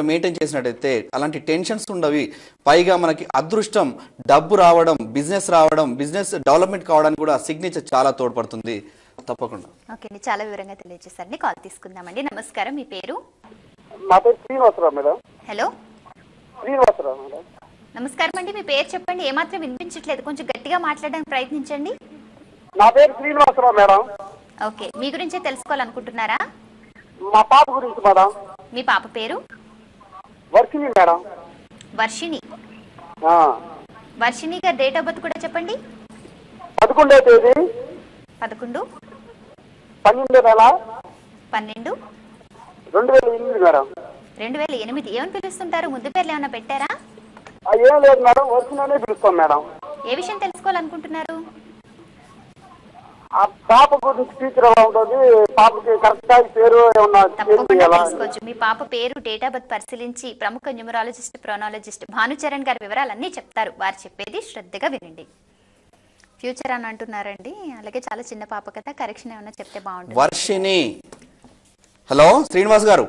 Maintain చేసినట్టయితే అలాంటి tensions ఉండవి. పైగా మనకి అదృష్టం, డబ్బు రావడం, బిజినెస్ డెవలప్మెంట్ కావడానికి కూడా సిగ్నేచర్ చాలా తోడ్పడుతుంది. తప్పకుండా. ఓకే అండి, చాలా వివరంగా తెలియజేశారండి. కాల్ తీసుకుందామండి. నమస్కారం, మీ పేరు? నా పేరు Srinivasarao madam. Hello, Srinivasarao madam. నమస్కారం అండి, మీ పేరు చెప్పండి. ఏమాత్రం వినిపించట్లేదు, కొంచెం గట్టిగా మాట్లాడడానికి ప్రయత్నించండి. నా పేరు శ్రీనివాసరావు మేడం. ఓకే, మీ గురించే తెలుసుకోవాలనుకుంటున్నారా? మా పాప గురించి మేడం. మీ పాప పేరు? వర్షిణి మేడం. వర్షిణి. వర్షిణి గారి డేట్ ఆఫ్ బర్త్ కూడా చెప్పండి. 11వ తేదీ 11 12 నెల 12 2008 మేడం. 2008. ఏమని పిలుస్తుంటారు? ముద్దు పేర్లు ఏమైనా పెట్టారా? ఏం లేదు మేడం, వర్షిణి పిలుస్తాం మేడం. ఏ విషయం తెలుసుకోవాలనుకుంటున్నారు? ఆ పాప గురించి టీచర్ ఎలా ఉంటుంది, పాపకి కరెక్ట్ గా పేరు ఏమన్నా తప్పకుండా తెలుసుకోవచ్చు. మీ పాప పేరు, డేట్ ఆఫ్ బర్త్ పరిశీలించి ప్రముఖ న్యూమరాలజిస్ట్, ప్రొనాలజిస్ట్ భానుచరణ్ గారి వివరాలన్నీ చెప్తారు. వారు చెప్పేది శ్రద్ధగా వినండి. ఫ్యూచర్ అని అంటున్నారండి, అలాగే చాలా చిన్న పాప కదా, కరెక్షన్ ఏమన్నా చెప్తే బాగుంటుంది. వర్షిణి. హలో శ్రీనివాస్ గారు,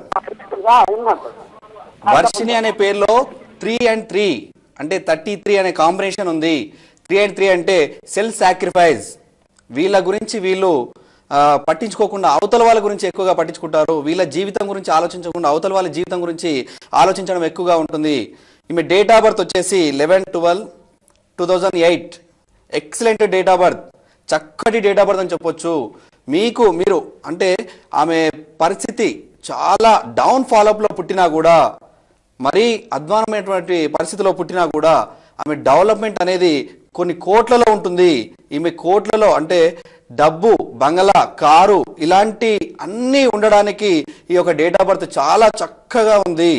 వర్షిణి అనే పేరులో 3 and 3 అంటే 33 అనే కాంబినేషన్ ఉంది. 3 and 3 అంటే సెల్ఫ్ సాక్రిఫైస్. వీళ్ళ గురించి వీళ్ళు పట్టించుకోకుండా అవతల వాళ్ళ గురించి ఎక్కువగా పట్టించుకుంటారు. వీళ్ళ జీవితం గురించి ఆలోచించకుండా అవతల వాళ్ళ జీవితం గురించి ఆలోచించడం ఎక్కువగా ఉంటుంది. ఈమె డేట్ ఆఫ్ బర్త్ వచ్చేసి 11/12/2008. ఎక్సలెంట్ డేట్ ఆఫ్ బర్త్, చక్కటి డేట్ ఆఫ్ బర్త్ అని చెప్పొచ్చు. మీరు అంటే ఆమె పరిస్థితి చాలా డౌన్ ఫాలోఅప్లో పుట్టినా కూడా, మరీ అధ్వానమైనటువంటి పరిస్థితిలో పుట్టినా కూడా ఆమె డెవలప్మెంట్ అనేది కొన్ని కోట్లలో ఉంటుంది. ఈమె కోట్లలో అంటే డబ్బు, బంగళా, కారు ఇలాంటి అన్నీ ఉండడానికి ఈ యొక్క డేట్ ఆఫ్ బర్త్ చాలా చక్కగా ఉంది.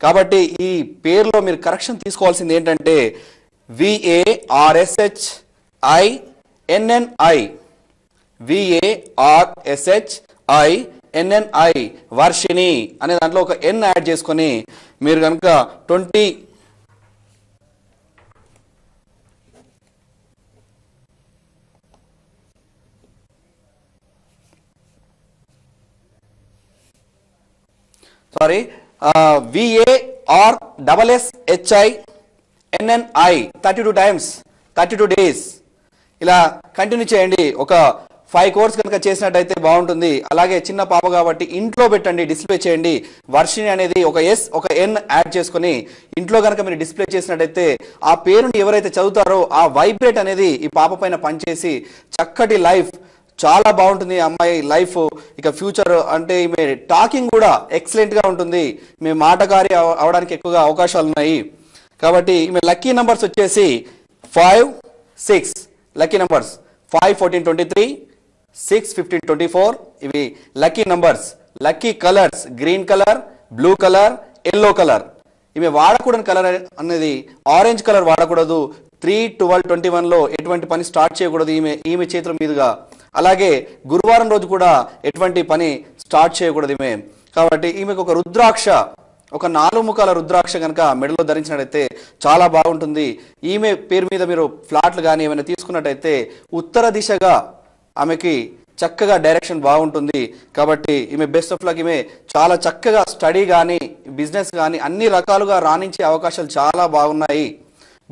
కాబట్టి ఈ పేరులో మీరు కరెక్షన్ తీసుకోవాల్సింది ఏంటంటే VARSHINNI, VARSHINNI వర్షిణి అనే దాంట్లో ఒక N యాడ్ చేసుకొని మీరు కనుక 20 VARSSHINNI 32 times 32 days ఇలా కంటిన్యూ చేయండి. ఒక 5 కోర్స్ కనుక చేసినట్టయితే బాగుంటుంది. అలాగే చిన్న పాప కాబట్టి ఇంట్లో పెట్టండి, డిస్ప్లే చేయండి. వర్షిణి అనేది ఒక S ఒక N యాడ్ చేసుకొని ఇంట్లో కనుక మీరు డిస్ప్లే చేసినట్టయితే ఆ పేరుని ఎవరైతే చదువుతారో ఆ వైబ్రేట్ అనేది ఈ పాప పైన పనిచేసి చక్కటి లైఫ్ చాలా బాగుంటుంది అమ్మాయి లైఫ్. ఇక ఫ్యూచర్ అంటే ఈమె టాకింగ్ కూడా ఎక్సలెంట్ గా ఉంటుంది. ఈమె మాటకారి అవడానికి ఎక్కువగా అవకాశాలు ఉన్నాయి. కాబట్టి ఈమె లక్కీ నంబర్స్ వచ్చేసి 5, 6 లక్కీ నంబర్స్ 5, 14, 23, 6, 15, 24 ఇవి lucky numbers. Lucky colours green colour, blue colour, yellow colour. ఈమె వాడకూడని కలర్ అనేది ఆరెంజ్ కలర్ వాడకూడదు. 3, 12, 21లో ఎటువంటి పని స్టార్ట్ చేయకూడదు ఈమె చేతుల మీదుగా. అలాగే గురువారం రోజు కూడా ఎటువంటి పని స్టార్ట్ చేయకూడదు ఈమె. కాబట్టి ఈమెకు ఒక రుద్రాక్ష, ఒక 4 ముఖాల రుద్రాక్ష కనుక మెడలో ధరించినట్టయితే చాలా బాగుంటుంది. ఈమె పేరు మీద మీరు ఫ్లాట్లు కానీ ఏమైనా తీసుకున్నట్టయితే ఉత్తర దిశగా ఆమెకి చక్కగా డైరెక్షన్ బాగుంటుంది. కాబట్టి ఈమె బెస్ట్ ఆఫ్ లక్. ఈమె చాలా చక్కగా స్టడీ కానీ బిజినెస్ కానీ అన్ని రకాలుగా రాణించే అవకాశాలు చాలా బాగున్నాయి.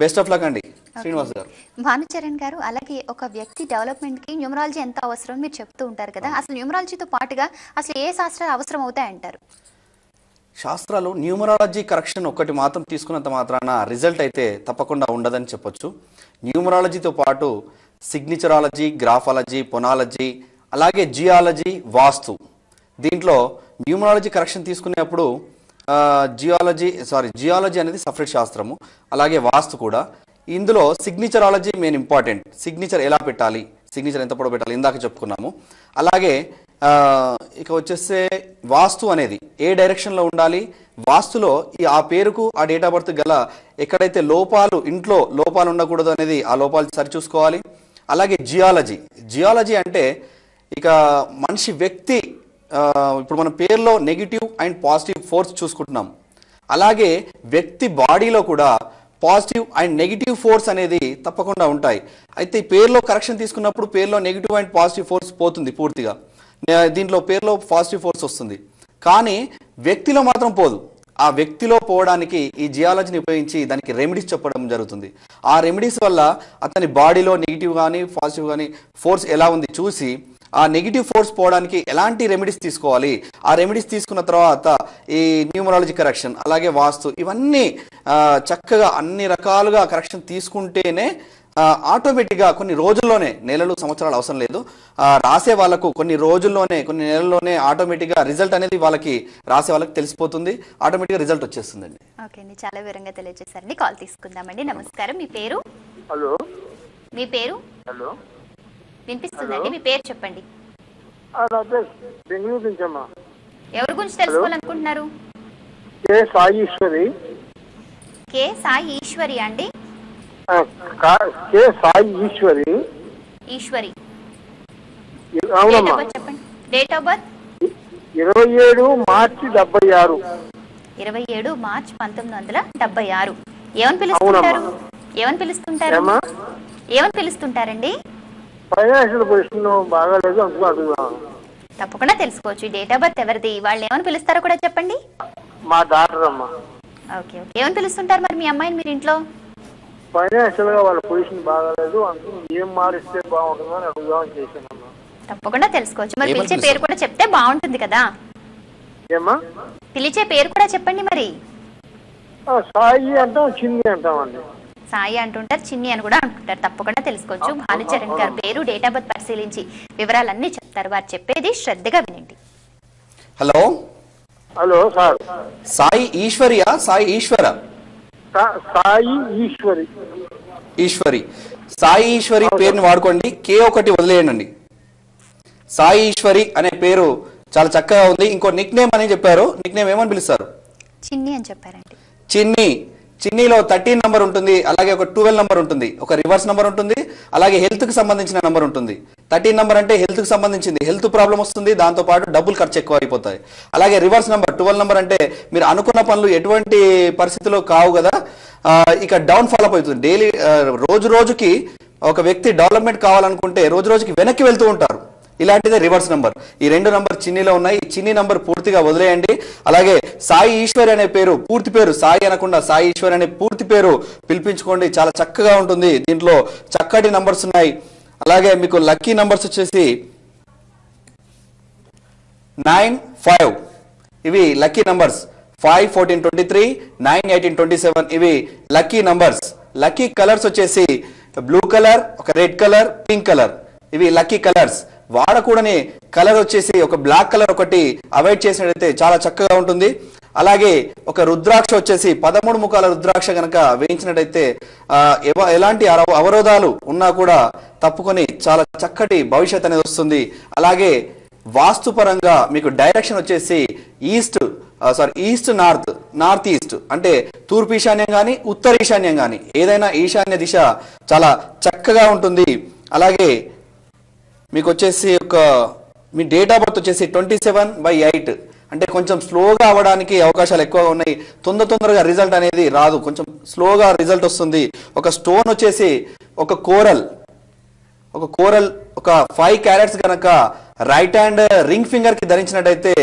బెస్ట్ ఆఫ్ లక్ అండి శ్రీనివాస్ గారు. భానుచరణ్ గారు, అలాగే ఒక వ్యక్తి డెవలప్మెంట్ కి న్యూమరాలజీ ఎంత అవసరం మీరు చెప్తూ ఉంటారు కదా, అసలు న్యూమరాలజీతో పాటుగా అసలు ఏ శాస్త్రాలు అవసరం అవుతాయంటారు? శాస్త్రాలు న్యూమరాలజీ కరెక్షన్ ఒక్కటి మాత్రం తీసుకున్నంత మాత్రాన రిజల్ట్ అయితే తప్పకుండా ఉండదని చెప్పొచ్చు. న్యూమరాలజీతో పాటు సిగ్నేచరాలజీ, గ్రాఫాలజీ, పొనాలజీ, అలాగే జియాలజీ, దీంట్లో న్యూమరాలజీ కరెక్షన్ తీసుకునేప్పుడు జియాలజీ అనేది సపరేట్ శాస్త్రము, అలాగే వాస్తు కూడా. ఇందులో సిగ్నేచరాలజీ మెయిన్ ఇంపార్టెంట్. సిగ్నేచర్ ఎలా పెట్టాలి, సిగ్నేచర్ ఎంత పొడవు పెట్టాలి ఇందాక చెప్పుకున్నాము. అలాగే ఇక వచ్చేస్తే వాస్తు అనేది ఏ డైరెక్షన్లో ఉండాలి, వాస్తులో ఆ పేరుకు ఆ డేట్ ఆఫ్ బర్త్ గల ఎక్కడైతే ఇంట్లో లోపాలు ఉండకూడదు అనేది ఆ లోపాలు సరిచూసుకోవాలి. అలాగే జియాలజీ అంటే ఇక మనిషి వ్యక్తి, ఇప్పుడు మన పేరులో నెగిటివ్ అండ్ పాజిటివ్ ఫోర్స్ చూసుకుంటున్నాం. అలాగే వ్యక్తి బాడీలో కూడా పాజిటివ్ అండ్ నెగిటివ్ ఫోర్స్ అనేది తప్పకుండా ఉంటాయి. అయితే ఈ పేరులో కరెక్షన్ తీసుకున్నప్పుడు పేరులో నెగిటివ్ అండ్ పాజిటివ్ ఫోర్స్ పోతుంది పూర్తిగా. దీంట్లో పేరులో పాజిటివ్ ఫోర్స్ వస్తుంది, కానీ వ్యక్తిలో మాత్రం పోదు. ఆ వ్యక్తిలో పోవడానికి ఈ జియాలజీని ఉపయోగించి దానికి రెమెడీస్ చెప్పడం జరుగుతుంది. ఆ రెమెడీస్ వల్ల అతని బాడీలో నెగిటివ్ కానీ పాజిటివ్ కానీ ఫోర్స్ ఎలా ఉంది చూసి ఆ నెగిటివ్ ఫోర్స్ పోవడానికి ఎలాంటి రెమెడీస్ తీసుకోవాలి, ఆ రెమెడీస్ తీసుకున్న తర్వాత ఈ న్యూమరాలజీ కరెక్షన్ అలాగే వాస్తు ఇవన్నీ చక్కగా అన్ని రకాలుగా కరెక్షన్ తీసుకుంటేనే ఆటోమేటిక్గా కొన్ని రోజుల్లోనే, నెలలు సంవత్సరాలు అవసరం లేదు, రాసే వాళ్ళకు కొన్ని రోజుల్లోనే కొన్ని నెలల్లోనే ఆటోమేటిక్గా రిజల్ట్ అనేది వాళ్ళకి రాసే వాళ్ళకి తెలిసిపోతుంది, ఆటోమేటిక్గా రిజల్ట్ వచ్చేస్తుందండి. ఓకే అండి, చాలా వివరంగా తెలియజేశారండి. కాల్ తీసుకుందామండి. నమస్కారం, మీ పేరు? హలో. మీ పేరు? హలో, వినిపిస్తుందండి, మీ పేరు చెప్పండి. బెంగళూరు నుంచి అమ్మా. ఎవరి గురించి తెలుసుకోవాలనుకుంటున్నారు? కే సాయి ఈశ్వరి. కే సాయి ఈశ్వరి అండి? కే సాయి ఈశ్వరి. ఈశ్వరి. అవునమ్మా. చెప్పండి. Date of birth? 27 మార్చి 76. 27 మార్చి 1976. ఏమని పిలుస్తుంటారు? ఏమని పిలుస్తుంటారు? ఏమని పిలుస్తుంటారండి? ఫైనాన్షియల్ పొజిషన్ బాగాలేదు అనుకుంటున్నాను. తప్పకుండా తెలుసుకోవచ్చు. ఈ డేట్ ఆఫ్ బర్త్ ఎవరిది, వాళ్ళు ఏమని పిలుస్తారో కూడా చెప్పండి. మా డాక్టర్ అమ్మా. Okay okay. ఏమని పిలుస్తుంటారు మరి మీ అమ్మాయిని మీరు ఇంట్లో? ఫైనాన్షియల్ గా వాళ్ళ పొజిషన్ బాగాలేదు, అందుకు ఏం మారిస్తే బాగుంటుందని అడుగుదామని చేశానమ్మా. తప్పకుండా తెలుసుకోవచ్చు. మరి పిలిచే పేరు కూడా చెప్తే బాగుంటుంది కదా. ఏమ్మా? పిలిచే పేరు కూడా చెప్పండి మరి. సాయి అంటాం, చిన్ని అంటామండి. సాయి అంటుంటారు, చిన్ని అని కూడా అంటుంటారు. తప్పకుండా తెలుసుకోవచ్చు. భానుచరణ్ గారి పేరు, డేట్ ఆఫ్ బర్త్ పరిశీలించి వివరాలన్నీ చెప్తారు. వారు చెప్పేది శ్రద్ధగా వినండి. హలో. Hello sir. సాయి ఈశ్వరియా? సాయి ఈశ్వర? సాయి ఈశ్వరి. ఈశ్వరి. సాయి ఈశ్వరి పేరుని వాడుకోండి, కే ఒకటి వదిలేయండి. సాయి ఈశ్వరి అనే పేరు చాలా చక్కగా ఉంది. ఇంకో నిక్ నేమ్ అని చెప్పారు, నిక్ నేమ్ ఏమని పిలుస్తారు? చిన్ని అని చెప్పారండి. చిన్ని. చిన్నీలో 13 నంబర్ ఉంటుంది, అలాగే ఒక 12 నంబర్ ఉంటుంది, ఒక రివర్స్ నంబర్ ఉంటుంది, అలాగే హెల్త్ కి సంబంధించిన నంబర్ ఉంటుంది. 13 నంబర్ అంటే హెల్త్ కి సంబంధించింది, హెల్త్ ప్రాబ్లం వస్తుంది, దాంతో పాటు డబ్బులు ఖర్చు ఎక్కువ అయిపోతాయి. అలాగే రివర్స్ నంబర్ 12 నంబర్ అంటే మీరు అనుకున్న పనులు ఎటువంటి పరిస్థితిలో కావు కదా, ఇక డౌన్ ఫాలో అవుతుంది. డైలీ రోజు రోజుకి ఒక వ్యక్తి డెవలప్మెంట్ కావాలనుకుంటే రోజు రోజుకి వెనక్కి వెళ్తూ ఉంటారు. ఇలాంటిదే రివర్స్ నంబర్. ఈ 2 నంబర్ చిన్నీలో ఉన్నాయి. ఈ చిన్ని నంబర్ పూర్తిగా వదిలేయండి. అలాగే సాయి ఈశ్వరి అనే పేరు, పూర్తి పేరు సాయి అనకుండా సాయి ఈశ్వరి అనే పూర్తి పేరు పిలిపించుకోండి, చాలా చక్కగా ఉంటుంది. దీంట్లో చక్కటి నంబర్స్ ఉన్నాయి. అలాగే మీకు లక్కీ నంబర్స్ వచ్చేసి 9, 5 ఇవి లక్కీ నంబర్స్. 5, 14, 23, 9, 18, 27 ఇవి లక్కీ నంబర్స్. లక్కీ కలర్స్ వచ్చేసి బ్లూ కలర్, ఒక రెడ్ కలర్, పింక్ కలర్ ఇవి లక్కీ కలర్స్. వాడకూడని కలర్ వచ్చేసి ఒక బ్లాక్ కలర్ ఒకటి అవాయిడ్ చేసినట్లయితే చాలా చక్కగా ఉంటుంది. అలాగే ఒక రుద్రాక్ష వచ్చేసి 13 ముఖాల రుద్రాక్ష కనుక వేయించినట్టయితే ఎలాంటి అవరోధాలు ఉన్నా కూడా తప్పుకొని చాలా చక్కటి భవిష్యత్ అనేది వస్తుంది. అలాగే వాస్తుపరంగా మీకు డైరెక్షన్ వచ్చేసి ఈస్ట్ నార్త్ ఈస్ట్ అంటే తూర్పు ఈశాన్యం కానీ ఉత్తర ఈశాన్యం కానీ ఏదైనా ఈశాన్య దిశ చాలా చక్కగా ఉంటుంది. అలాగే మీకు వచ్చేసి మీ డేట్ ఆఫ్ బర్త్ వచ్చేసి 27/8 అంటే కొంచెం స్లోగా అవ్వడానికి అవకాశాలు ఎక్కువగా ఉన్నాయి. తొందరగా రిజల్ట్ అనేది రాదు, కొంచెం స్లోగా రిజల్ట్ వస్తుంది. ఒక స్టోన్ వచ్చేసి ఒక కోరల్ ఒక 5 క్యారెట్స్ కనుక రైట్ హ్యాండ్ రింగ్ ఫింగర్ కి ధరించినట్టయితే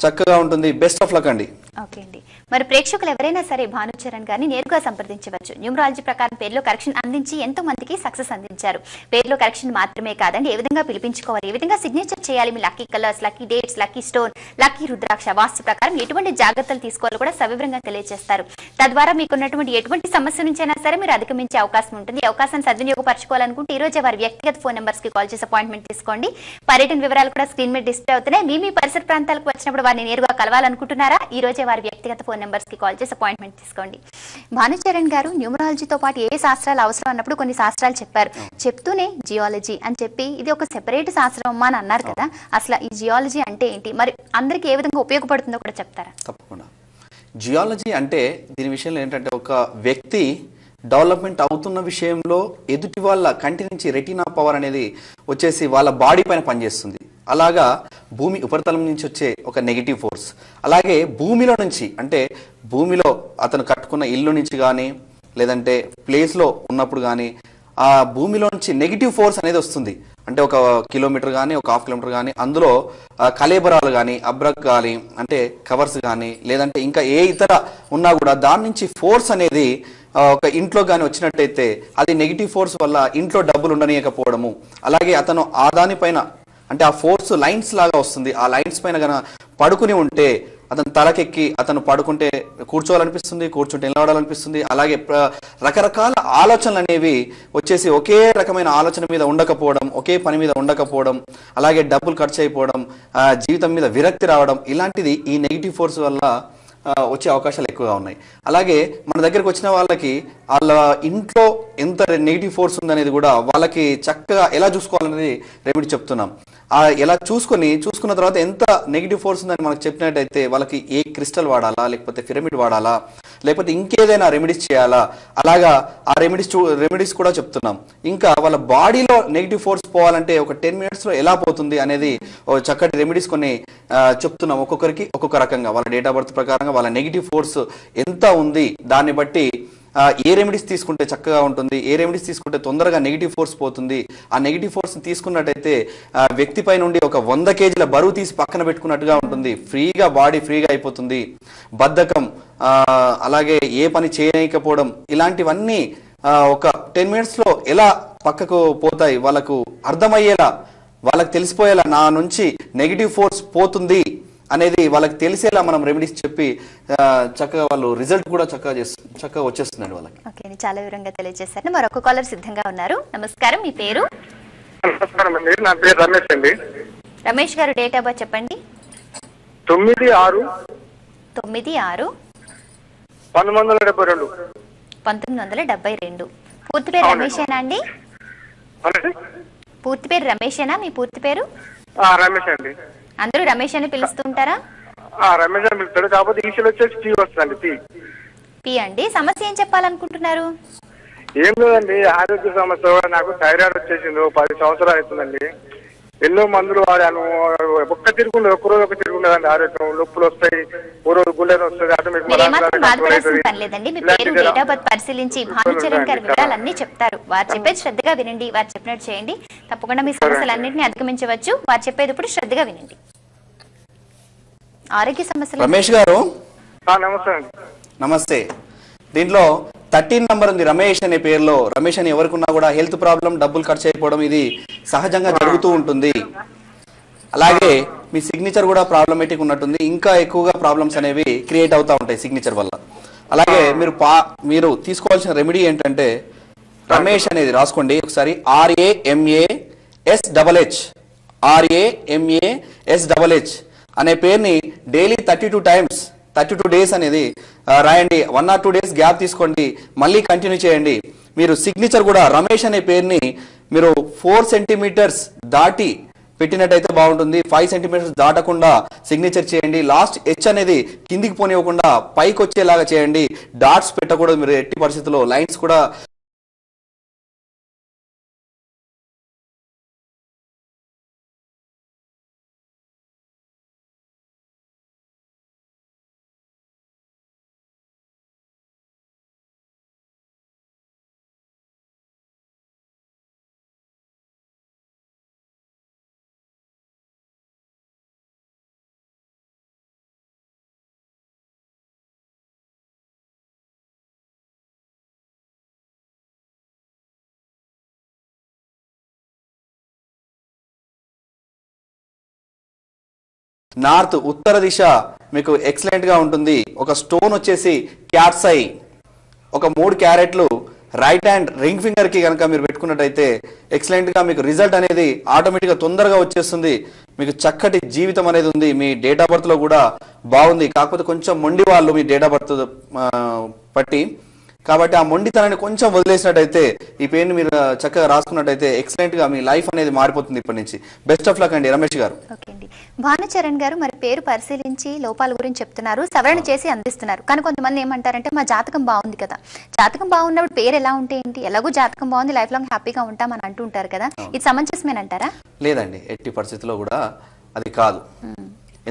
చక్కగా ఉంటుంది. బెస్ట్ ఆఫ్ లక్ అండి. ఓకే అండి. మరి ప్రేక్షకులు ఎవరైనా సరే భానుచరణ్ గారిని నేరుగా సంప్రదించవచ్చు. న్యూమరాలజీ ప్రకారం పేరులో కరెక్షన్ అందించి ఎంతో మందికి సక్సెస్ అందించారు. పేరులో కరెక్షన్ మాత్రమే కాదండి, ఏ విధంగా పిలిపించుకోవాలి, ఏ విధంగా సిగ్నేచర్ చేయాలి, మీ lucky colours, lucky dates, lucky stone, lucky rudraksha, vastu ప్రకారం ఎటువంటి జాగ్రత్తలు తీసుకోవాలో కూడా సవివరంగా తెలియజేస్తారు. తద్వారా మీకున్నటువంటి ఎటువంటి సమస్య నుంచైనా సరే మీరు అధిగమించే అవకాశం ఉంటుంది. ఈ అవకాశాన్ని సద్వినియోగపరచుకోవాలనుకుంటే ఈ రోజే వారి వ్యక్తిగత ఫోన్ నెంబర్స్ కి కాల్ చేసి అపాయింట్మెంట్ తీసుకోండి. పర్యటన వివరాలు కూడా స్క్రీన్ మీద డిస్ప్లే అవుతున్నాయి. మీ పరిసర ప్రాంతాలకు వచ్చినప్పుడు వారిని నేరుగా కలవాలనుకుంటున్నారా? ఈ రోజే వారి వ్యక్తిగత ఫోన్ నెంబర్స్ కి కాల్ చేసి అపాయింట్మెంట్ తీసుకోండి. భానుచరణ్ గారు న్యూమరాలజీతో పాటు ఏ శాస్త్రాలు అవసరం అన్నప్పుడు కొన్ని శాస్త్రాలు చెప్పారు. చెప్తూనే జియాలజీ అని చెప్పి ఇది ఒక సెపరేట్ శాస్త్రం అమ్మా అని అన్నారు కదా, అసలు ఈ జియాలజీ అంటే ఏంటి, మరి అందరికి ఏ విధంగా ఉపయోగపడుతుందో కూడా చెప్తారా? తప్పకుండా. జియాలజీ అంటే దీని విషయంలో ఏంటంటే ఒక వ్యక్తి డెవలప్మెంట్ అవుతున్న విషయంలో ఎదుటి వాళ్ళ కంటి నుంచి రెటీనా పవర్ అనేది వచ్చేసి వాళ్ళ బాడీ పైన పనిచేస్తుంది. అలాగా భూమి ఉపరితలం నుంచి వచ్చే ఒక నెగిటివ్ ఫోర్స్, అలాగే భూమిలో నుంచి అంటే భూమిలో అతను కట్టుకున్న ఇల్లు నుంచి కానీ లేదంటే ప్లేస్లో ఉన్నప్పుడు కానీ ఆ భూమిలో నుంచి నెగిటివ్ ఫోర్స్ అనేది వస్తుంది. అంటే ఒక కిలోమీటర్ కానీ ఒక హాఫ్ కిలోమీటర్ కానీ అందులో కలేబరాలు కానీ అబ్రక్ కానీ అంటే కవర్స్ కానీ లేదంటే ఇంకా ఏ ఇతర ఉన్నా కూడా దాని నుంచి ఫోర్స్ అనేది ఒక ఇంట్లో కానీ వచ్చినట్టయితే అది నెగిటివ్ ఫోర్స్ వల్ల ఇంట్లో డబ్బులు ఉండనీయకపోవడము, అలాగే అతను దానిపైన అంటే ఆ ఫోర్స్ లైన్స్ లాగా వస్తుంది, ఆ లైన్స్ పైన కనుక పడుకుని ఉంటే అతను తలకెక్కి అతను పడుకుంటే కూర్చోవాలనిపిస్తుంది, కూర్చుంటే నిలబడాలనిపిస్తుంది, అలాగే రకరకాల ఆలోచనలు అనేవి వచ్చేసి ఒకే రకమైన ఆలోచన మీద ఉండకపోవడం, ఒకే పని మీద ఉండకపోవడం, అలాగే డబ్బులు ఖర్చు అయిపోవడం, జీవితం మీద విరక్తి రావడం, ఇలాంటిది ఈ నెగిటివ్ ఫోర్స్ వల్ల వచ్చే అవకాశాలు ఎక్కువగా ఉన్నాయి. అలాగే మన దగ్గరకు వచ్చిన వాళ్ళకి వాళ్ళ ఇంట్లో ఎంత నెగిటివ్ ఫోర్స్ ఉందనేది కూడా వాళ్ళకి చక్కగా ఎలా చూసుకోవాలనేది రెమెడీ చెప్తున్నాం. ఎలా చూసుకున్న తర్వాత ఎంత నెగిటివ్ ఫోర్స్ ఉందని మనకు చెప్పినట్టయితే వాళ్ళకి ఏ క్రిస్టల్ వాడాలా, లేకపోతే పిరమిడ్ వాడాలా, లేకపోతే ఇంకేదైనా రెమెడీస్ చేయాలా, అలాగా ఆ రెమెడీస్ కూడా చెప్తున్నాం. ఇంకా వాళ్ళ బాడీలో నెగిటివ్ ఫోర్స్ పోవాలంటే ఒక 10 minutesలో ఎలా పోతుంది అనేది చక్కటి రెమెడీస్ కొన్ని చెప్తున్నాం. ఒక్కొక్కరికి ఒక్కొక్క రకంగా వాళ్ళ డేట్ ఆఫ్ బర్త్ ప్రకారంగా వాళ్ళ నెగిటివ్ ఫోర్స్ ఎంత ఉంది దాన్ని బట్టి ఏ రెమెడీస్ తీసుకుంటే చక్కగా ఉంటుంది, ఏ రెమెడీస్ తీసుకుంటే తొందరగా నెగిటివ్ ఫోర్స్ పోతుంది. ఆ నెగిటివ్ ఫోర్స్ తీసుకున్నట్టయితే వ్యక్తి పై నుండి ఒక 100 kg బరువు తీసి పక్కన పెట్టుకున్నట్టుగా ఉంటుంది, ఫ్రీగా బాడీ ఫ్రీగా అయిపోతుంది. బద్ధకం, అలాగే ఏ పని చేయకపోవడం, ఇలాంటివన్నీ ఒక 10 minutesలో ఎలా పక్కకు పోతాయి వాళ్ళకు అర్థమయ్యేలా, వాళ్ళకి తెలిసిపోయేలా నా నుంచి నెగిటివ్ ఫోర్స్ పోతుంది అనేది వాళ్ళకి తెలిసేలా మనం రెమెడీస్ చెప్పి చక్కగా వాళ్ళు రిజల్ట్ కూడా చక్కగా వచ్చేస్తున్నాడు వాళ్ళకి. ఓకే, చాలా వివరంగా తెలియజేశారు. మరొక కాలర్ సిద్ధంగా ఉన్నారు. నమస్కారం, మీ పేరు? నమస్కారం అండి, నా పేరు రమేష్ అండి. రమేష్ గారు డేట్ ఆఫ్ బర్త్ చెప్పండి. 9/6/1972. 1972. పూర్తి పేరు రమేషేనా అండి? పూర్తి పేరు రమేషేనా? మీ పూర్తి పేరు? రమేష్ అండి. అందరూ రమేష్ అని పిలుస్తుంటారా? రమేష్ అని పిలుస్తాడు, కాకపోతే ఈసీలో వచ్చేసి టీ వస్తుందండి. పి అండి. సమస్య ఏం చెప్పాలనుకుంటున్నారు? ఏం లేదండి, ఆరోగ్య సమస్య. నాకు థైరాయిడ్ వచ్చేసింది, 10 సంవత్సరాలు అవుతుందండి. ఎన్నో మందులు వాడాను, ఒక్క తిరుగుండదు, ఒక్క రోజు ఒక తిరుగుండదండి. ఆరోగ్యం నొప్పులు వస్తాయి, ఓ రోజు గుండె వస్తుంది. పర్లేదండి, మీ పేరు డేట్ ఆఫ్ బర్త్ పరిశీలించి భానుచరణ్ గారి వివరాలన్నీ చెప్తారు. వారు చెప్పేది శ్రద్ధగా వినండి, వారు చెప్పినట్టు చేయండి. తప్పకుండా మీ సమస్యలన్నింటినీ అధిగమించవచ్చు. వారు చెప్పేది ఇప్పుడు శ్రద్ధగా వినండి. ఆరోగ్య సమస్యలు. రమేష్ గారు నమస్తే. నమస్తే. దీంట్లో 13 నంబర్ ఉంది రమేష్ అనే పేరులో. రమేష్ అని ఎవరికున్నా కూడా హెల్త్ ప్రాబ్లం, డబ్బులు ఖర్చు అయిపోవడం ఇది సహజంగా జరుగుతూ ఉంటుంది. అలాగే మీ సిగ్నేచర్ కూడా ప్రాబ్లమేటిక్ ఉన్నట్టుంది, ఇంకా ఎక్కువగా ప్రాబ్లమ్స్ అనేవి క్రియేట్ అవుతూ ఉంటాయి సిగ్నేచర్ వల్ల. అలాగే మీరు తీసుకోవాల్సిన రెమెడీ ఏంటంటే రమేష్ అనేది రాసుకోండి ఒకసారి. RAMASHH అనే పేరుని డైలీ 32 days అనేది రాయండి. 1 or 2 days గ్యాప్ తీసుకోండి, మళ్ళీ కంటిన్యూ చేయండి. మీరు సిగ్నేచర్ కూడా రమేష్ అనే పేరుని మీరు 4 centimeters దాటి పెట్టినట్టయితే బాగుంటుంది. 5 centimeters దాటకుండా సిగ్నేచర్ చేయండి. లాస్ట్ హెచ్ అనేది కిందికి పోనివ్వకుండా పైకి వచ్చేలాగా చేయండి. డాట్స్ పెట్టకూడదు మీరు ఎట్టి పరిస్థితుల్లో. లైన్స్ కూడా నార్త్ ఉత్తర దిశ మీకు ఎక్సలెంట్ గా ఉంటుంది. ఒక స్టోన్ వచ్చేసి క్యాట్స్ ఐ, ఒక 3 క్యారెట్లు రైట్ హ్యాండ్ రింగ్ ఫింగర్ కి కనుక మీరు పెట్టుకున్నట్టయితే ఎక్సలెంట్ గా మీకు రిజల్ట్ అనేది ఆటోమేటిక్ గా తొందరగా వచ్చేస్తుంది. మీకు చక్కటి జీవితం అనేది ఉంది. మీ డేట్ ఆఫ్ బర్త్ లో కూడా బాగుంది, కాకపోతే కొంచెం మొండి వాళ్ళు మీ డేట్ ఆఫ్ బర్త్ పట్టి, కాబట్టి ఆ మొండితనాన్ని కొంచెం వదిలేసినట్టయితే ఈ పేరుని మీరు చక్కగా రాసుకున్నట్టయితే ఎక్సలెంట్ గా మీ లైఫ్ అనేది మారిపోతుంది ఇప్పటి నుంచి. బెస్ట్ ఆఫ్ లక్ అండి రమేష్ గారు. ఓకే అండి. భానుచరణ్ గారు మరి పేరు పరిశీలించి లోపాల గురించి చెప్తున్నారు, సవరణ చేసి అందిస్తున్నారు. కానీ కొంతమంది ఏమంటారంటే మా జాతకం బాగుంది కదా, జాతకం బాగున్నప్పుడు పేరు ఎలా ఉంటే ఏంటి, ఎలాగో జాతకం బాగుంది లైఫ్ లాంగ్ హ్యాపీగా ఉంటామని అంటుంటారు కదా, ఇది సమంజసమేనంటారా? లేదండి, ఎట్టి పరిస్థితుల్లో కూడా అది కాదు.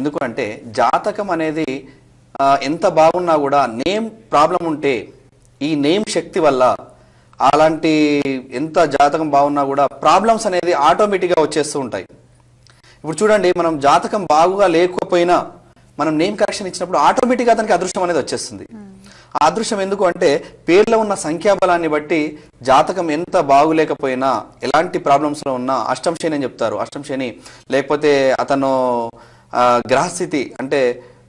ఎందుకు అంటే జాతకం అనేది ఎంత బాగున్నా కూడా నేమ్ ప్రాబ్లం ఉంటే ఈ నేమ్ శక్తి వల్ల అలాంటి ఎంత జాతకం బాగున్నా కూడా ప్రాబ్లమ్స్ అనేది ఆటోమేటిక్గా వచ్చేస్తూ ఉంటాయి. ఇప్పుడు చూడండి, మనం జాతకం బాగుగా లేకపోయినా మనం నేమ్ కరెక్షన్ ఇచ్చినప్పుడు ఆటోమేటిక్గా అతనికి అదృష్టం అనేది వచ్చేస్తుంది. ఆ అదృష్టం ఎందుకు అంటే పేర్లో ఉన్న సంఖ్యాబలాన్ని బట్టి జాతకం ఎంత బాగులేకపోయినా ఎలాంటి ప్రాబ్లమ్స్లో ఉన్నా అష్టం శని అని చెప్తారు. అష్టం శని లేకపోతే అతను గ్రహస్థితి అంటే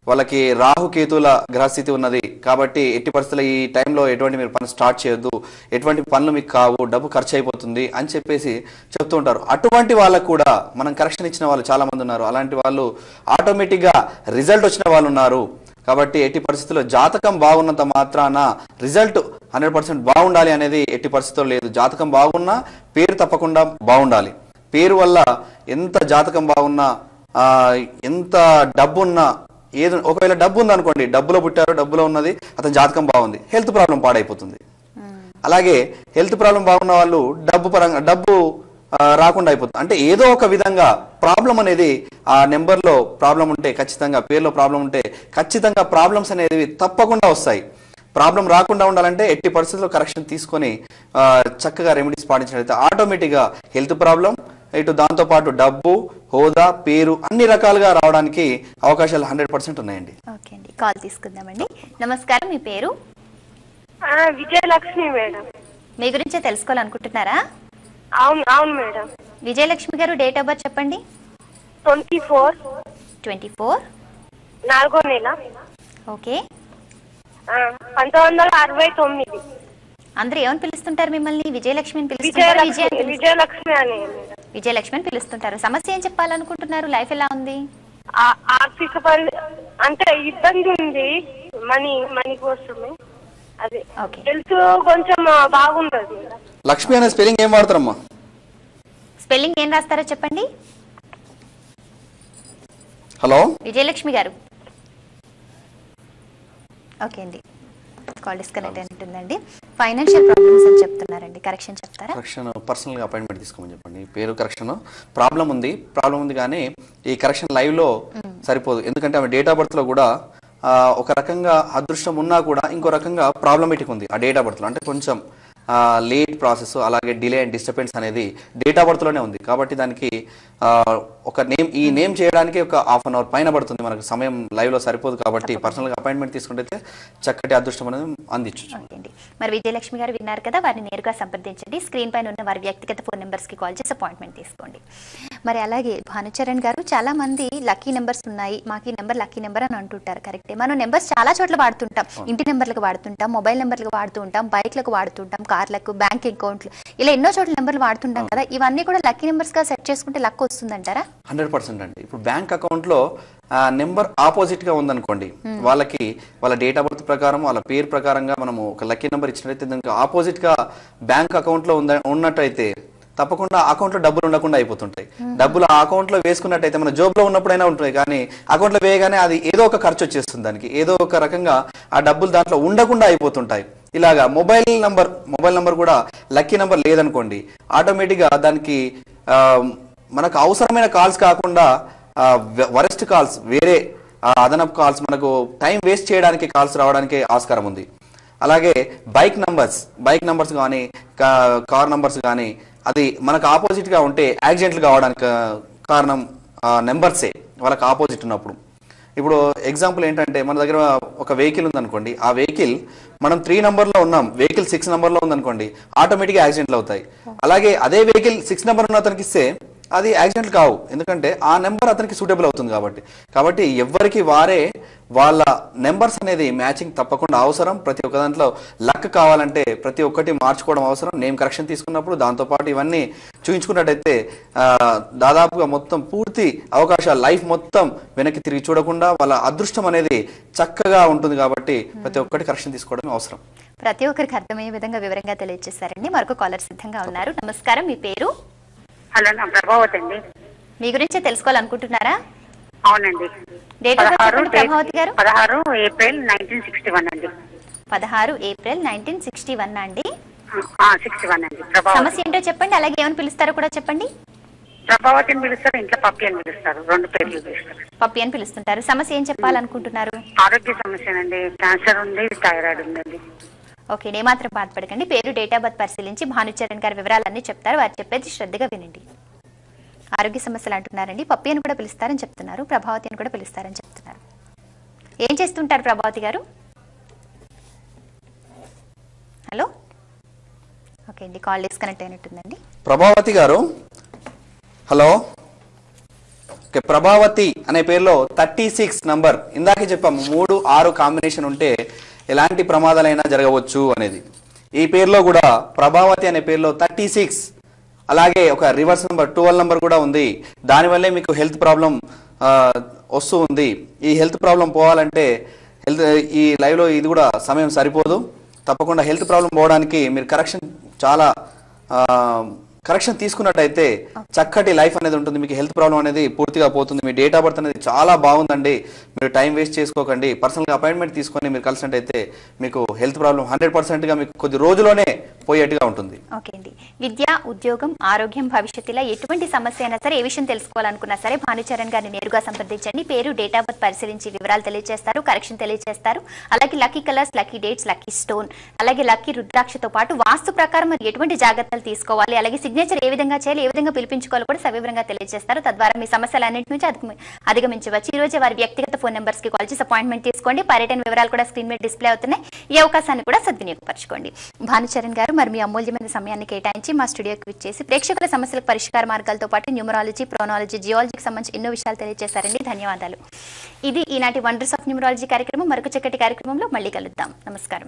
వాళ్ళకి రాహుకేతుల గ్రహస్థితి ఉన్నది కాబట్టి ఎట్టి పరిస్థితుల్లో ఈ టైంలో ఎటువంటి మీరు పని స్టార్ట్ చేయొద్దు, ఎటువంటి పనులు మీకు కావు, డబ్బు ఖర్చు అయిపోతుంది అని చెప్పేసి చెప్తూ ఉంటారు. అటువంటి వాళ్ళకు కూడా మనం కరెక్షన్ ఇచ్చిన వాళ్ళు చాలా మంది ఉన్నారు. అలాంటి వాళ్ళు ఆటోమేటిక్గా రిజల్ట్ వచ్చిన వాళ్ళు ఉన్నారు. కాబట్టి ఎట్టి పరిస్థితుల్లో జాతకం బాగున్నంత మాత్రాన రిజల్ట్ 100% బాగుండాలి అనేది ఎట్టి పరిస్థితుల్లో లేదు. జాతకం బాగున్నా పేరు తప్పకుండా బాగుండాలి. పేరు వల్ల ఎంత జాతకం బాగున్నా ఎంత డబ్బు ఉన్నా ఏదో ఒకవేళ డబ్బు ఉంది అనుకోండి, డబ్బులో పుట్టారు, డబ్బులో ఉన్నది, అతని జాతకం బాగుంది, హెల్త్ ప్రాబ్లం పాడైపోతుంది. అలాగే హెల్త్ ప్రాబ్లం బాగున్న వాళ్ళు డబ్బు రాకుండా అయిపోతుంది. అంటే ఏదో ఒక విధంగా ప్రాబ్లం అనేది ఆ నెంబర్లో ప్రాబ్లం ఉంటే ఖచ్చితంగా, పేరులో ప్రాబ్లం ఉంటే ఖచ్చితంగా ప్రాబ్లమ్స్ అనేవి తప్పకుండా వస్తాయి. ప్రాబ్లం రాకుండా ఉండాలంటే ఎట్టి పరిస్థితుల్లో కరెక్షన్ తీసుకొని చక్కగా రెమెడీస్ పాటించినట్లయితే ఆటోమేటిక్గా హెల్త్ ప్రాబ్లం ఇటు దాంతోపాటు డబ్బు, హోదా, పేరు అన్ని రకాలుగా రావడానికి అవకాశాలు 100% ఉన్నాయండి. ఓకే అండి, కాల్ తీసుకుందామండి. నమస్కారం, మీ పేరు? విజయలక్ష్మి మేడం. మీ గురించే తెలుసుకోవాలనుకుంటున్నారా? అవును అవును మేడం. విజయలక్ష్మి గారు, డేట్ ఆఫ్ బర్త్ చెప్పండి. 24 4వ నెల. ఓకే. 1969. అందరూ ఏమని పిలుస్తుంటారు మిమ్మల్ని? విజయలక్ష్మి అని పిలుస్తుంటారు? విజయలక్ష్మి అని. విజయలక్ష్మి అని పిలుస్తుంటారు. సమస్య ఏం చెప్పాలనుకుంటున్నారు? లైఫ్ ఎలా ఉంది? ఆర్థిక అంటే ఇబ్బంది ఉంది, మనీ కోసమే. అదే హెల్త్ కొంచెం బాగుండదు. లక్ష్మి అనే స్పెల్లింగ్ ఏం వాడతారమ్మా? స్పెల్లింగ్ ఏం రాస్తారో చెప్పండి. హలో విజయలక్ష్మి గారు. ఓకే అండి, కాల్ డిస్కనెక్ట్ ఉంటుందండి. ఫైనాన్షియల్ ప్రాబ్లమ్స్ అని చెప్తున్నారండి, కరెక్షన్ చెప్తారా? కరెక్షన్ పర్సనల్గా అపాయింట్మెంట్ తీసుకోమని చెప్పండి. పేరు కరెక్షన్ ప్రాబ్లం ఉంది కానీ ఈ కరెక్షన్ లైవ్లో సరిపోదు. ఎందుకంటే ఆమె డేట్ ఆఫ్ బర్త్లో కూడా ఒక రకంగా అదృష్టం ఉన్నా కూడా ఇంకో రకంగా ప్రాబ్లమేటిక్ ఉంది ఆ డేట్ ఆఫ్ బర్త్లో. అంటే కొంచెం లేట్ ప్రాసెస్, అలాగే డిలే అండ్ డిస్టర్బెన్స్ అనేది డేట్ ఆఫ్ బర్త్లోనే ఉంది. కాబట్టి దానికి ఒక ఈ నేమ్ చేయడానికి ఒక ½ అన్ అవర్ పైన పడుతుంది. మనకు సమయం లైవ్లో సరిపోదు. కాబట్టి పర్సనల్గా అపాయింట్మెంట్ తీసుకుంటే చక్కటి అదృష్టం అనేది అందించవచ్చు. మరి విజయలక్ష్మి గారు విన్నారు కదా, వారిని నేరుగా సంప్రదించండి. స్క్రీన్ పైన ఉన్న వారి వ్యక్తిగత ఫోన్ నెంబర్స్కి కాల్ చేసి అపాయింట్మెంట్ తీసుకోండి. మరి అలాగే భానుచరణ్ గారు, చాలా మంది లక్కీ నెంబర్స్ ఉన్నాయి, మాకు ఈ నెంబర్ లక్కీ నెంబర్ అని అంటుంటారు. కరెక్టే, మనం నెంబర్స్ చాలా చోట్ల వాడుతుంటాం. ఇంటి నెంబర్లకు వాడుతుంటాం, మొబైల్ నెంబర్లకు వాడుతూ ఉంటాం, బైక్లకు వాడుతుంటాం, కార్లకు, బ్యాంక్ అకౌంట్లు, ఇలా ఎన్నో చోట్ల నెంబర్లు వాడుతుంటాం కదా. ఇవన్నీ కూడా లక్కీ నెంబర్స్ గా సెట్ చేసుకుంటే లక్ వస్తుందంటారా? 100% అండి. ఇప్పుడు బ్యాంక్ అకౌంట్ లో నెంబర్ ఆపోజిట్ గా ఉందనుకోండి, వాళ్ళకి వాళ్ళ డేట్ ఆఫ్ బర్త్ ప్రకారం, వాళ్ళ పేరు ప్రకారంగా మనము ఒక లక్కీ నెంబర్ ఇచ్చినట్లయితే దానికి ఆపోజిట్ గా బ్యాంక్ అకౌంట్ లో ఉన్నట్టయితే తప్పకుండా అకౌంట్ లో డబ్బులు ఉండకుండా అయిపోతుంటాయి. డబ్బులు ఆ అకౌంట్ లో వేసుకున్నట్టయితే మన జోబ్ లో ఉన్నప్పుడైనా ఉంటుంది, కానీ అకౌంట్ లో వేయగానే అది ఏదో ఒక ఖర్చు వచ్చేస్తుంది. దానికి ఏదో ఒక రకంగా ఆ డబ్బులు దాంట్లో ఉండకుండా అయిపోతుంటాయి. ఇలాగా మొబైల్ నంబర్ కూడా లక్కీ నెంబర్ లేదనుకోండి, ఆటోమేటిక్గా దానికి మనకు అవసరమైన కాల్స్ కాకుండా వరెస్ట్ కాల్స్, వేరే అదనపు కాల్స్, మనకు టైం వేస్ట్ చేయడానికి కాల్స్ రావడానికి ఆస్కారం ఉంది. అలాగే బైక్ నంబర్స్ కానీ కార్ నంబర్స్ కానీ అది మనకు ఆపోజిట్ గా ఉంటే యాక్సిడెంట్లు కావడానికి కారణం నెంబర్సే, వాళ్ళకి ఆపోజిట్ ఉన్నప్పుడు. ఇప్పుడు ఎగ్జాంపుల్ ఏంటంటే, మన దగ్గర ఒక వెహికల్ ఉందనుకోండి, ఆ వెహికల్ మనం 3 నంబర్లో ఉన్నాం, వెహికల్ 6 నంబర్లో ఉందనుకోండి, ఆటోమేటిక్గా యాక్సిడెంట్లు అవుతాయి. అలాగే అదే వెహికల్ 6 నెంబర్ ఉన్న అతనికి ఇస్తే అది యాక్సిడెంట్లు కావు, ఎందుకంటే ఆ నెంబర్ అతనికి సూటబుల్ అవుతుంది. కాబట్టి ఎవరికి వారే వాళ్ళ నెంబర్స్ అనేది మ్యాచింగ్ తప్పకుండా అవసరం. ప్రతి ఒక్క దాంట్లో లక్ కావాలంటే ప్రతి ఒక్కటి మార్చుకోవడం అవసరం. నేమ్ కరెక్షన్ తీసుకున్నప్పుడు దాంతోపాటు ఇవన్నీ చూపించుకున్నట్టయితే దాదాపుగా మొత్తం పూర్తి అవకాశాలు, లైఫ్ మొత్తం వెనక్కి తిరిగి చూడకుండా వాళ్ళ అదృష్టం అనేది చక్కగా ఉంటుంది. కాబట్టి ప్రతి ఒక్కటి కరెక్షన్ తీసుకోవడం అవసరం. ప్రతి ఒక్కరికి అర్థమయ్యే విధంగా వివరంగా తెలియజేశారండి. మరొక కాలర్ సిద్ధంగా ఉన్నారు. నమస్కారం, మీ పేరు? హలో, నా ప్రభావతి అండి. మీ గురించి తెలుసుకోవాలనుకుంటున్నారా? అవునండి. డేట్ ఆఫ్ బర్త్ ప్రభావతి గారు? 16 ఏప్రిల్ 1961 అండి. 16 ఏప్రిల్ 1961 అండి. 61 అండి. ప్రభావతి. సమస్య ఏంటో చెప్పండి, అలాగే ఏమని పిలుస్తారో కూడా చెప్పండి. ప్రభావతి అని పిలుస్తారు, ఇంట్లో పప్పి అని పిలుస్తారు, 2 పేర్లు పిలుస్తారు. పప్పి అని పిలుస్తుంటారు. సమస్య ఏం చెప్పాలనుకుంటున్నారు? ఆరోగ్య సమస్యనండి. క్యాన్సర్ ఉంది, థైరాయిడ్ ఉందండి. ఓకే, ఏమాత్రం బాధపడకండి. పేరు, డేట్ ఆఫ్ బర్త్ పరిశీలించి భానుచరణ్ గారి వివరాలన్నీ చెప్తారు. వారు చెప్పేది శ్రద్ధగా వినండి. ఆరోగ్య సమస్యలు అంటున్నారండి. పప్పి అని కూడా పిలుస్తారని చెప్తున్నారు. ప్రభావతి అని కూడా పిలుస్తారని చెప్తున్నారు. ఏం చేస్తుంటారు ప్రభావతి గారు? హలో, ఓకే అండి, కాల్ డిస్కనెక్ట్ అయినట్టుందండి. ప్రభావతి గారు, హలో. ఓకే, ప్రభావతి అనే పేరులో 36 నంబర్ ఇందాకే చెప్పాము. 3, 6 కాంబినేషన్ ఉంటే ఎలాంటి ప్రమాదాలైనా జరగవచ్చు అనేది. ఈ పేరులో కూడా ప్రభావతి అనే పేరులో 36, అలాగే ఒక రివర్స్ నెంబర్ 12 నంబర్ కూడా ఉంది. దానివల్లే మీకు హెల్త్ ప్రాబ్లం వస్తూ ఉంది. ఈ హెల్త్ ప్రాబ్లం పోవాలంటే ఈ లైవ్లో ఇది కూడా సమయం సరిపోదు. తప్పకుండా హెల్త్ ప్రాబ్లం పోవడానికి మీరు కరెక్షన్ తీసుకున్నట్టయితే చక్కటి లైఫ్ అనేది ఉంటుంది. మీకు హెల్త్ ప్రాబ్లం అనేది పూర్తిగా పోతుంది. మీ డేట్ ఆఫ్ బర్త్ అనేది చాలా బాగుందండి. మీరు టైం వేస్ట్ చేసుకోకండి. పర్సనల్గా అపాయింట్మెంట్ తీసుకొని మీరు కలిసినట్టయితే మీకు హెల్త్ ప్రాబ్లం 100%గా మీకు కొద్ది రోజులోనే పోయేట్టుగా ఉంటుంది. ఓకే అండి, విద్య, ఉద్యోగం, ఆరోగ్యం, భవిష్యత్తులో ఎటువంటి సమస్య అయినా సరే, ఏ విషయం తెలుసుకోవాలనుకున్నా సరే భానుచరణ్ గారిని నేరుగా సంప్రదించండి. పేరు, డేట్ ఆఫ్ బర్త్ పరిశీలించి వివరాలు తెలియజేస్తారు, కరెక్షన్ తెలియజేస్తారు. అలాగే lucky colours, lucky dates, lucky stone, అలాగే లక్కీ రుద్రాక్షతో పాటు వాస్తు ప్రకారం మరి ఎటువంటి జాగ్రత్తలు తీసుకోవాలి, అలాగే సిగ్నేచర్ ఏ విధంగా చేయాలి, ఏ విధంగా పిలిపించుకోవాలి కూడా సవివరంగా తెలియజేస్తారు. తద్వారా మీ సమస్యలన్నింటి నుంచి అధిగమించవచ్చు. ఈ రోజు వారి వ్యక్తిగత ఫోన్ నెంబర్స్ కి కాల్ చేసి అపాయింట్మెంట్ తీసుకోండి. పర్యటన వివరాలు కూడా స్క్రీన్ మీద డిస్ప్లే అవుతున్నాయి. ఈ అవకాశాన్ని కూడా సద్వినియోగపరచుకోండి. భానుచరణ్ గారు, మరి మీ అమూల్యమైన సమయాన్ని కేటాయించి మా స్టూడియోకి విచ్చేసి ప్రేక్షకుల సమస్యలకు పరిష్కార మార్గాలతో పాటు న్యూమరాలజీ, ప్రోనాలజీ, జియాలజీకి సంబంధించి ఎన్నో విషయాలు తెలియజేశారండి. ధన్యవాదాలు. ఇది ఈనాటి వండర్స్ ఆఫ్ న్యూమరాలజీ కార్యక్రమం. మరొక చక్కటి కార్యక్రమంలో మళ్ళీ కలుద్దాం. నమస్కారం.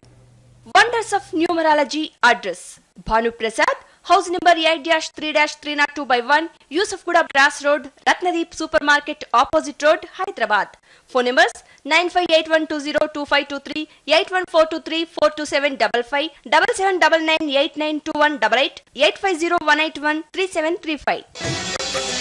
Wonders of numerology address Bhanuprasad, house number 8-3-302/1, Yousufguda brass road, Ratnadeep super market opposite road, Hyderabad. Phone numbers 9581202523, 8142342755, 7799892188, 8501813735.